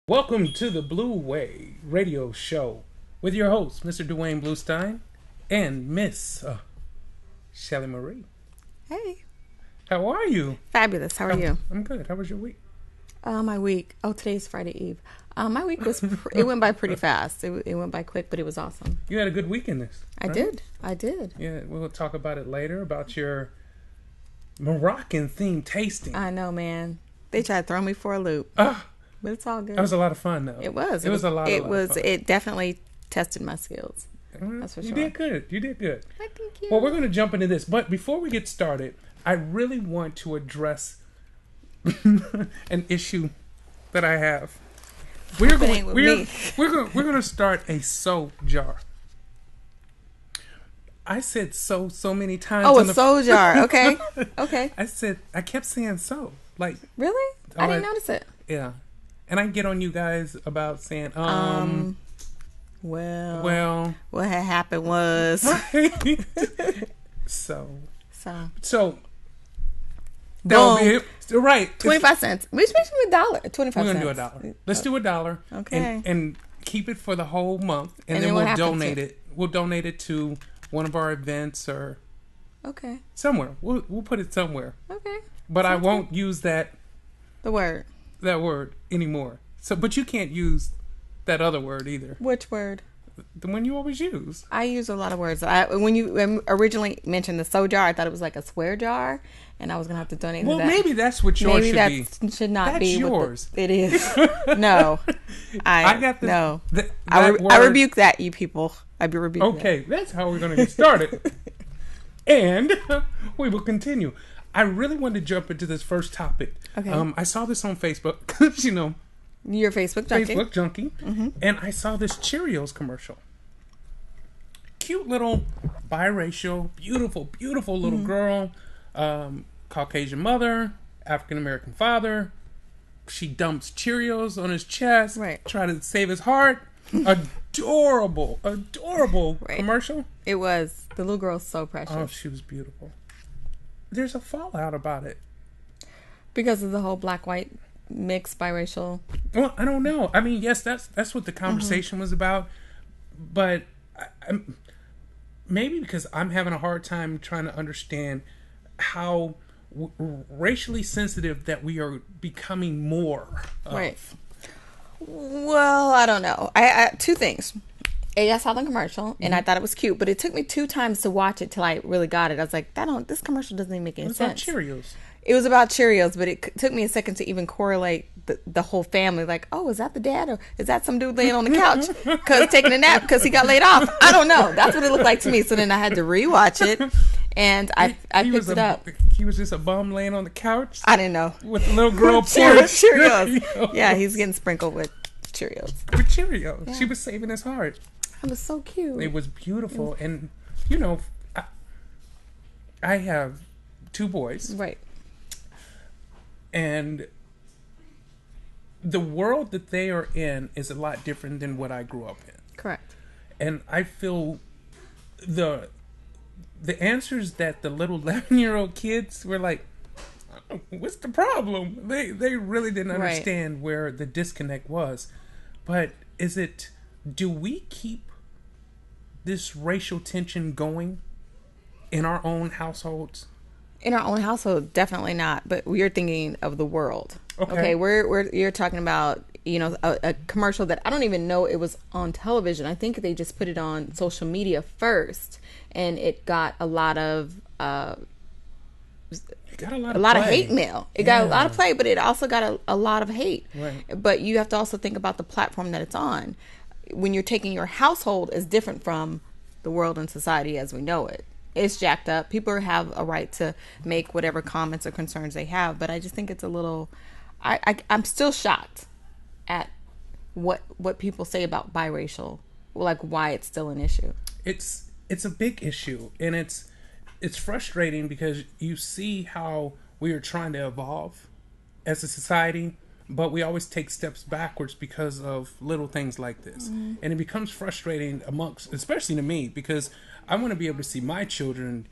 Welcome to the Blue Way Radio Show with your host, Mr. Dwayne Bluestein, and Miss Shelly Marie. Hey. How are you? Fabulous. How are you? I'm good. How was your week? My week. Oh, today's Friday Eve. My week was. It went by pretty fast. It went by quick, but it was awesome. You had a good week in this. Right? I did. Yeah, we'll talk about it later about your Moroccan themed tasting. I know, man. They tried to throw me for a loop. But it's all good. That was a lot of fun, though. It was. It was a lot of fun. It definitely tested my skills. That's for sure. You did good. You did good. Thank you. Well, we're going to jump into this. But before we get started, I really want to address an issue that I have. We're going to start a soap jar. I said so many times. Oh, a soap jar. Okay. Okay. I kept saying so. Like, really? I didn't notice it. Yeah. And I get on you guys about saying, well, what had happened was. So. Boom. Be right. 25 cents. Which makes me $1. 25 cents. We're going to do $1. Let's do $1. Okay. And keep it for the whole month. And then we'll donate it. We'll donate it to one of our events or. Okay. Somewhere. We'll put it somewhere. Okay. But I won't use that word anymore. So, but you can't use that other word either. Which word? The one you always use. I use a lot of words. When you originally mentioned the soap jar, I thought it was like a swear jar, and I was gonna have to donate. Well, to that. maybe that's what yours should be. Maybe should not that's be yours. It is. No, I got this. No, I rebuke that, you people. I rebuke. Okay, that's how we're gonna get started, and we will continue. I really wanted to jump into this first topic. Okay. I saw this on Facebook because, you're a Facebook junkie. Facebook junkie. Mm-hmm. And I saw this Cheerios commercial. Cute little biracial, beautiful little girl. Caucasian mother, African American father. She dumps Cheerios on his chest. Right. Try to save his heart. Adorable right. commercial. It was. The little girl's so precious. Oh, she was beautiful. There's a fallout about it. Because of the whole black-white mix biracial. Well, I don't know. I mean, yes, that's what the conversation was about. But maybe because I'm having a hard time trying to understand how racially sensitive that we are becoming more of. Right. Well, I don't know. I two things. I saw the commercial and I thought it was cute, but it took me 2 times to watch it till I really got it. I was like, this commercial doesn't even make any sense. It's about Cheerios. It was about Cheerios, but it took me a second to even correlate the whole family. Like, oh, is that the dad or is that some dude laying on the couch taking a nap because he got laid off? I don't know. That's what it looked like to me. So then I had to rewatch it, and I picked it up. He was just a bum laying on the couch. I didn't know. With a little girl Cheerios. Yeah, he's getting sprinkled with Cheerios. With Cheerios. Yeah. She was saving his heart. It was so cute. It was beautiful. And, I have 2 boys. Right. And the world that they are in is a lot different than what I grew up in. Correct. And I feel the answers that the little 11-year-old kids were like, what's the problem? They really didn't understand where the disconnect was. But do we keep this racial tension going in our own households? In our own household, definitely not. But we're thinking of the world. Okay. You're talking about a commercial that I don't even know it was on television. I think they just put it on social media first, and it got a lot of of hate mail. It got a lot of play, but it also got a lot of hate. Right. But you have to also think about the platform that it's on. When you're taking your household is different from the world and society as we know it. It's jacked up. People have a right to make whatever comments or concerns they have, but I just think it's a little. I'm still shocked at what people say about biracial, like why it's still an issue. It's a big issue, and it's frustrating because you see how we are trying to evolve as a society, but we always take steps backwards because of little things like this. Mm-hmm. And it becomes frustrating especially to me, because I want to be able to see my children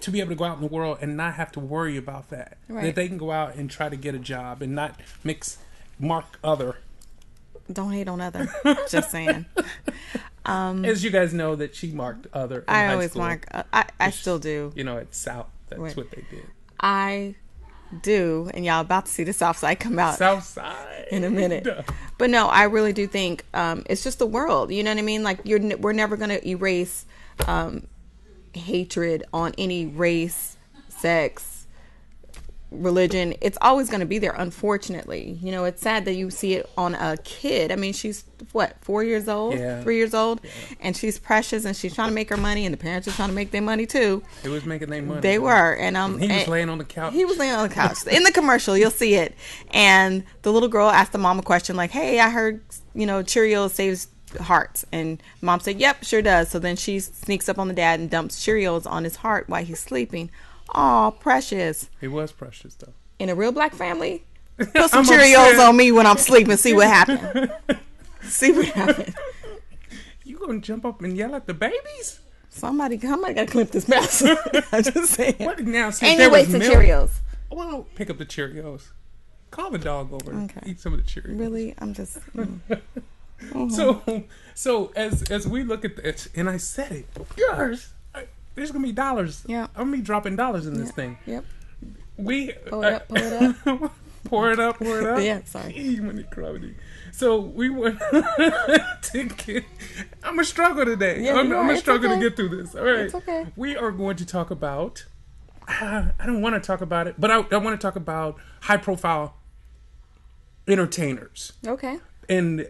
to be able to go out in the world and not have to worry about that. Right. That they can go out and try to get a job and not mix mark other. Don't hate on other. Just saying. As you guys know, that she marked other in I high always school. mark. I still do. You know, at South, that's what they did. I do, and y'all about to see the South Side come out. South Side in a minute. But no, I really do think it's just the world. You know what I mean? Like we're never going to erase hatred on any race, sex, religion. It's always going to be there, unfortunately. You know, it's sad that you see it on a kid. I mean, she's what, 4 years old, 3 years old, and she's precious, and she's trying to make her money, and the parents are trying to make their money too. They was making their money. They were, and he was laying on the couch. He was laying on the couch in the commercial. You'll see it, and the little girl asked the mom a question like, "Hey, I heard Cheerios saves hearts," and mom said, "Yep, sure does." So then she sneaks up on the dad and dumps Cheerios on his heart while he's sleeping. Aw, precious. He was precious, though. In a real black family, put some Cheerios on me when I'm sleeping. See what happens. See what happens. You gonna jump up and yell at the babies? Somebody gotta clip this mess. I'm just saying. What now? And you wait some Cheerios. Well, pick up the Cheerios. Call the dog over and eat some of the Cheerios. Really? I'm just... So as we look at this, and I said it, yours. There's gonna be dollars. Yeah, I'm gonna be dropping dollars in this thing. Yep. Pull it up. Pour it up. Yeah, sorry. So we went to get. I'm gonna struggle today. Yeah, I'm gonna struggle to get through this. All right. It's okay. We are going to talk about. I don't want to talk about it, but I want to talk about high-profile entertainers. Okay. And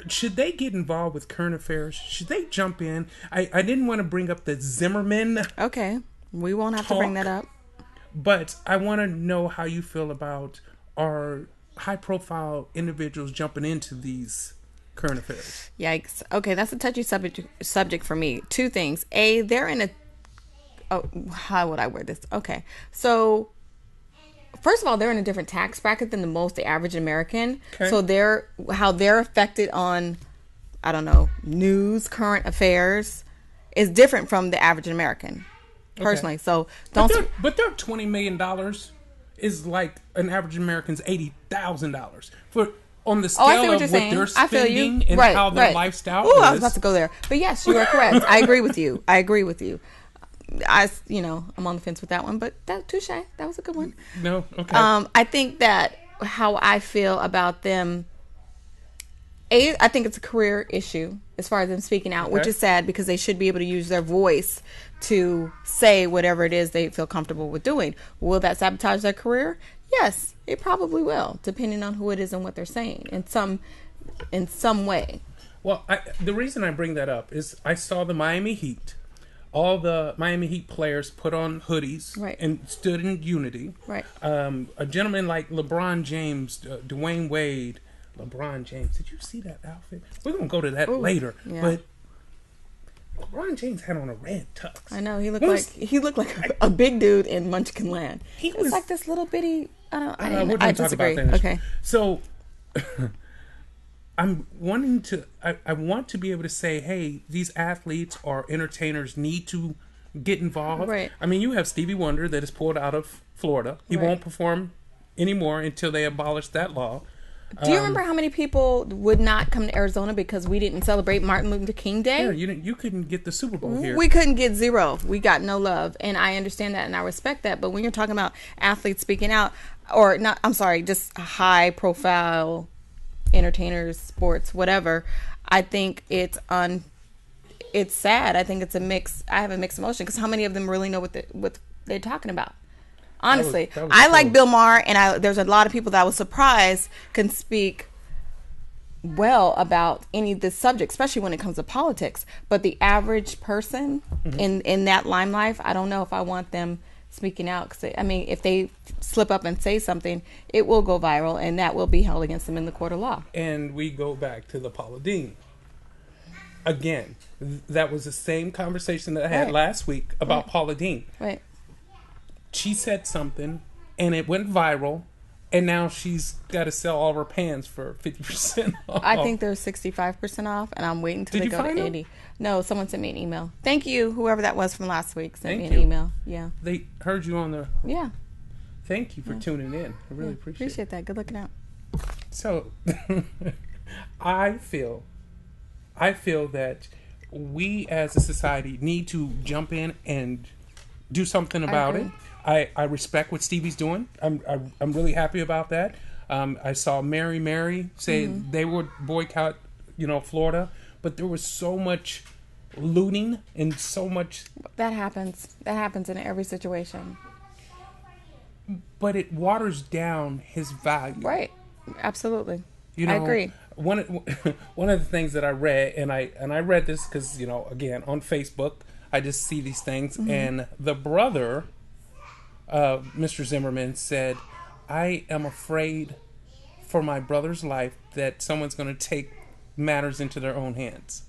should they get involved with current affairs? Should they jump in? I didn't want to bring up the Zimmerman. Okay. We won't have to bring that up. But I want to know how you feel about our high-profile individuals jumping into these current affairs. Yikes. Okay, that's a touchy subject for me. Two things. A, they're in a... Oh, how would I word this? Okay. So... First of all, they're in a different tax bracket than the average American. Okay. So how they're affected on, I don't know, news, current affairs is different from the average American, personally. Okay. So But their $20 million is like an average American's $80,000 on the scale of what they're spending and how their lifestyle is. I was about to go there. But yes, you are correct. I agree with you. I'm on the fence with that one, but touche. That was a good one. No, okay. I think that how I feel about them, I think it's a career issue as far as them speaking out, which is sad because they should be able to use their voice to say whatever it is they feel comfortable with doing. Will that sabotage their career? Yes, it probably will, depending on who it is and what they're saying in some way. Well, the reason I bring that up is I saw the Miami Heat. All the Miami Heat players put on hoodies and stood in unity. Right. A gentleman like LeBron James, Dwayne Wade, LeBron James. Did you see that outfit? We're going to go to that later. Yeah. But LeBron James had on a red tux. I know. He looked like a big dude in Munchkin Land. He was like this little bitty... I disagree. Okay. So... I want to be able to say, hey, these athletes or entertainers need to get involved. Right. I mean, you have Stevie Wonder that is pulled out of Florida. He won't perform anymore until they abolish that law. Do you remember how many people would not come to Arizona because we didn't celebrate Martin Luther King Day? Yeah, you couldn't get the Super Bowl here. We couldn't get zero. We got no love. And I understand that and I respect that. But when you're talking about athletes speaking out, or not, I'm sorry, just high profile entertainers, sports, whatever, I think it's sad. I think it's I have a mixed emotion because how many of them really know what they're talking about? Honestly, that was I like Bill Maher, and there's a lot of people that I was surprised can speak well about any of this subject, especially when it comes to politics. But the average person in that limelight, I don't know if I want them speaking out, because I mean, if they slip up and say something, it will go viral, and that will be held against them in the court of law. And we go back to the Paula Deen. Again, that was the same conversation that I had last week about Paula Deen. Right. She said something, and it went viral, and now she's got to sell all of her pans for 50% off. I think they're 65% off, and I'm waiting until they go to 80. No, someone sent me an email. Thank you, whoever that was from last week sent me an email. Yeah. They heard you on the... Yeah. Thank you for tuning in. I really appreciate that. Good looking out. So, I feel that we as a society need to jump in and do something about it. I respect what Stevie's doing. I'm really happy about that. I saw Mary say they would boycott, Florida, but there was so much looting and so much that happens. That happens in every situation. But it waters down his value. Right. Absolutely. I agree. One of the things that I read, and I read this because, again, on Facebook, I just see these things, and the brother of Mr. Zimmerman said, I am afraid for my brother's life that someone's going to take matters into their own hands.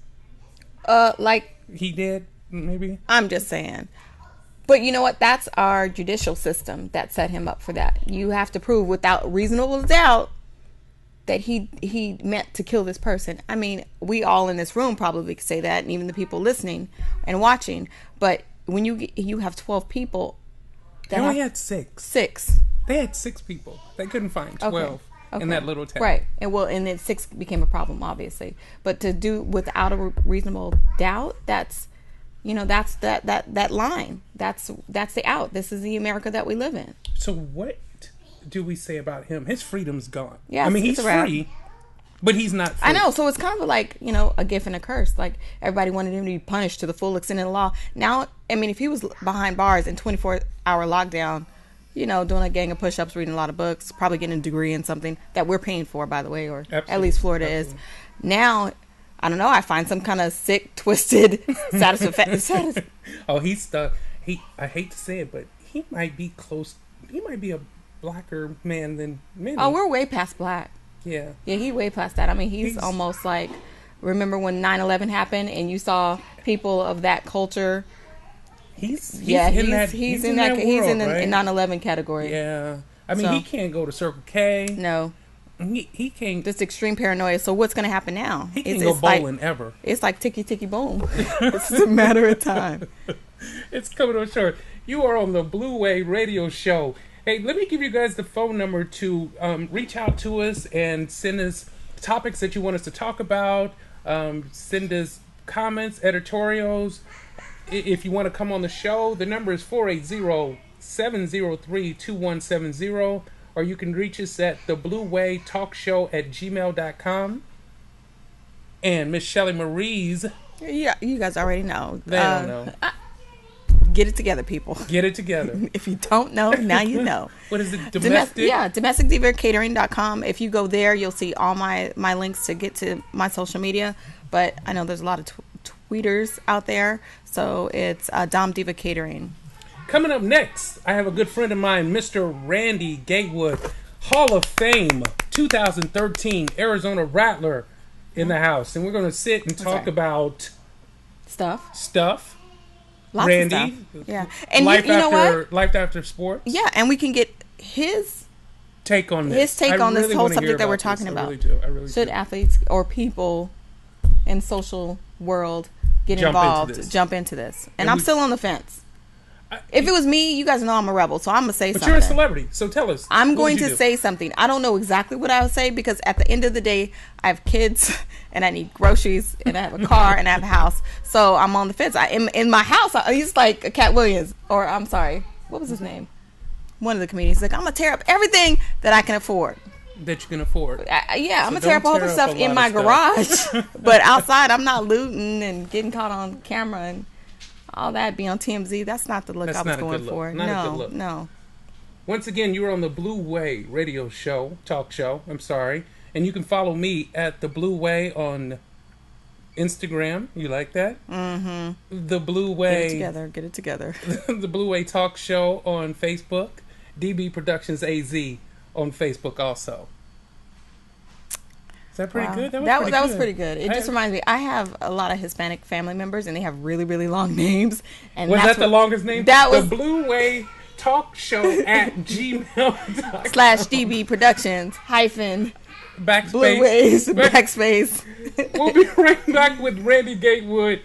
Like he did, maybe? I'm just saying. But you know what? That's our judicial system that set him up for that. You have to prove without reasonable doubt that he meant to kill this person. I mean, we all in this room probably could say that, and even the people listening and watching. But when you have 12 people, they only had 6. 6. They had 6 people. They couldn't find 12 in that little town. Right. And then 6 became a problem, obviously. But to do without a reasonable doubt, that's that line. That's the out. This is the America that we live in. So what do we say about him? His freedom's gone. Yeah, I mean, he's free, but he's not free. I know. So it's kind of like, a gift and a curse. Like, everybody wanted him to be punished to the full extent of the law. Now, I mean, if he was behind bars in 24-hour lockdown, doing a gang of push-ups, reading a lot of books, probably getting a degree in something that we're paying for, by the way, or at least Florida is. Now, I don't know, I find some kind of sick, twisted satisfaction. Oh, he's stuck. I hate to say it, but he might be close. He might be a blacker man than many. Oh, we're way past black. Yeah. Yeah, he's way past that. I mean, he's almost like, remember when 9/11 happened and you saw people of that culture? He's in the 9/11 category. Yeah. I mean, he can't go to Circle K. No. He can't. Just extreme paranoia. So what's going to happen now? He can't go bowling ever. It's like ticky ticky boom. It's just a matter of time. It's coming on short. You are on the Blue Way Radio Show. Hey, let me give you guys the phone number to reach out to us and send us topics that you want us to talk about. Send us comments, editorials. If you want to come on the show, the number is 480-703-2170. Or you can reach us at thebluewaytalkshow@gmail.com. And Miss Shelley Marie's. Yeah, you guys already know. They don't know. Get it together, people. Get it together. If you don't know, now you know. What is it? Domestic? DomesticDivaCatering.com. If you go there, you'll see all my links to get to my social media. But I know there's a lot of tweeters out there. So it's Dom Diva Catering. Coming up next, I have a good friend of mine, Mr. Randy Gatewood, Hall of Fame 2013 Arizona Rattler in the house. And we're going to sit and talk about stuff. Lots Randy, of stuff. Yeah. And life what? Life after sports. Yeah, and we can get his take on this. His take on this whole subject that we're talking about. I really do. Should athletes or people in social world jump into this? And I'm still on the fence. If it was me, you guys know I'm a rebel, so I'm going to say something. But you're a celebrity, so tell us. I'm going to say something. I don't know exactly what I would say because at the end of the day, I have kids and I need groceries and I have a car and I have a house. So I'm on the fence. In my house, he's like a Cat Williams, or I'm sorry, what was his name? One of the comedians. He's like, I'm going to tear up everything that I can afford. That you can afford. I'm going to tear up all the stuff in my garage. But outside, I'm not looting and getting caught on camera and all that, be on TMZ. That's not the look I was going for. No. Once again, you are on the Blue Way Radio Show, talk show. I'm sorry. And you can follow me at the Blue Way on Instagram. You like that? Mm-hmm. The Blue Way. Get it together. The Blue Way Talk Show on Facebook. DB Productions AZ on Facebook also. Is that pretty good? That was pretty good. It just reminds me, I have a lot of Hispanic family members, and they have really, really long names. And was that the longest name? That was the Blue Way Talk Show at gmail.com /DB Productions _ backspace Blue Ways backspace. We'll be right back with Randy Gatewood